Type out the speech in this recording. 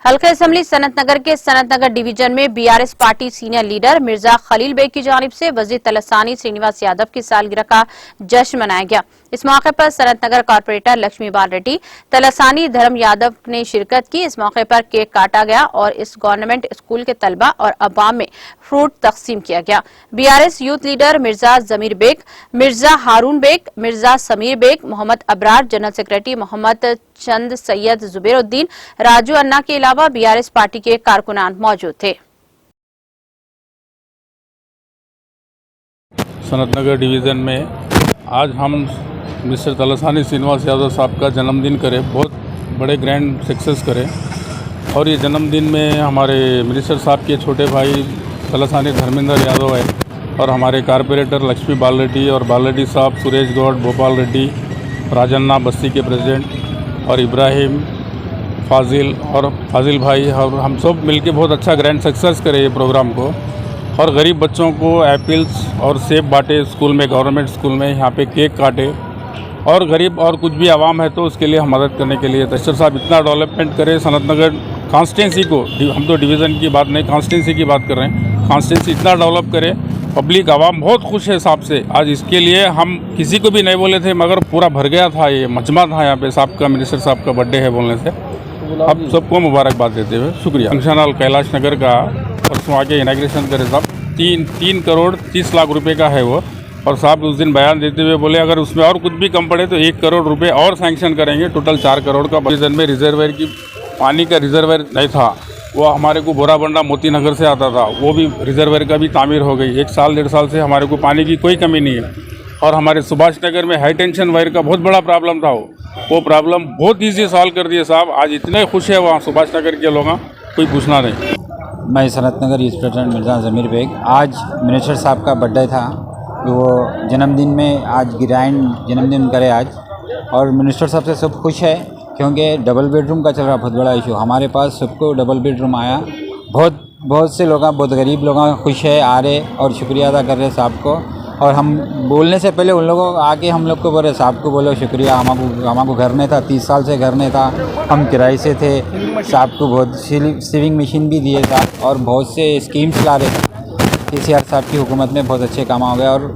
हल्का असम्बली सनत नगर के सनत नगर डिवीजन में BRS party senior leader Mirza Khalil Baig की जानिब से वजीर तलसानी श्रीनिवास यादव की सालगिरह का जश्न मनाया गया। इस मौके पर सनत नगर कॉर्पोरेटर लक्ष्मीबाल रेड्डी, तलसानी धर्म यादव ने शिरकत की। इस मौके पर केक काटा गया और इस गवर्नमेंट स्कूल के तलबा और अवाम में फ्रूट तकसीम किया गया। BRS youth leader Mirza Zameer Baig, Mirza Haroon Baig, Mirza Sameer Baig, Mohammed Abrar, general secretary Mohammed Chand, Syed Zubairuddin, Raju Anna के अलावा बीआरएस पार्टी के कारकुनान मौजूद थे। सनत नगर डिवीज़न में आज हम मिस्टर तलसानी श्रीनिवास यादव साहब का जन्मदिन करें, बहुत बड़े ग्रैंड सक्सेस करें। और ये जन्मदिन में हमारे मिनिस्टर साहब के छोटे भाई तलसानी धर्मेंद्र यादव है और हमारे कारपोरेटर लक्ष्मी बाल रेड्डी और बाल रेड्डी साहब, सुरेश गौड़, भोपाल रेड्डी, राजन्ना बस्ती के प्रेसिडेंट और इब्राहिम, फाजिल भाई और हम सब मिलके बहुत अच्छा ग्रैंड सक्सेस करें ये प्रोग्राम को। और गरीब बच्चों को एप्पल्स और सेब बांटे स्कूल में, गवर्नमेंट स्कूल में, यहाँ पे केक काटे। और गरीब और कुछ भी आवाम है तो उसके लिए हम मदद करने के लिए तशर साहब इतना डेवलपमेंट करें सनत नगर कॉन्स्टिट्यूंसी को। हम तो डिवीज़न की बात नहीं, कॉन्स्टिट्यूंसी की बात कर रहे हैं। कॉन्स्टिट्यूंसी इतना डेवलप करे, पब्लिक आवाम बहुत खुश है साहब से। आज इसके लिए हम किसी को भी नहीं बोले थे मगर पूरा भर गया था, ये मजमा था यहाँ पे साहब का, मिनिस्टर साहब का बर्थडे है बोलने से। अब सबको मुबारकबाद देते हुए शुक्रिया। फंक्शन हॉल कैलाश नगर का परसों आके इनाग्रेशन करे साहब, 3 करोड़ 30 लाख रुपए का है वो। और साहब उस दिन बयान देते हुए बोले अगर उसमें और कुछ भी कम पड़े तो 1 करोड़ रुपए और सैंक्शन करेंगे। टोटल 4 करोड़ का। डिवीजन में रिजर्वायर की पानी का रिजर्वायर नहीं था, वो हमारे को बोराबंडा मोती नगर से आता था, वो भी रिजर्वायर का भी तामीर हो गई। 1 साल 1.5 साल से हमारे को पानी की कोई कमी नहीं है। और हमारे सुभाष नगर में हाई टेंशन वायर का बहुत बड़ा प्रॉब्लम था, वो प्रॉब्लम बहुत ईजी सॉल्व कर दिए साहब। आज इतने खुश है वहाँ सुभाष नगर के लोग, कोई पूछना नहीं। मैं सनत नगर youth president Mirza Zameer bag. आज मिनिस्टर साहब का बर्थडे था, वो जन्मदिन में आज ग्रैंड जन्मदिन करे आज। और मिनिस्टर साहब से सब खुश है क्योंकि डबल बेडरूम का चल रहा बहुत बड़ा इशू। हमारे पास सबको डबल बेडरूम आया। बहुत से लोग, बहुत गरीब लोग खुश है, आ रहे और शुक्रिया अदा कर रहे साहब को। और हम बोलने से पहले उन लोगों आके हम लोग को बोले, साहब को बोलो शुक्रिया, हमारे घर नहीं था, 30 साल से घर नहीं था, हम किराए से थे। साहब को बहुत सेविंग मशीन भी दिए था और बहुत से स्कीम्स ला रहे थे। केसीआर साहब की हुकूमत में बहुत अच्छे काम हो गए। और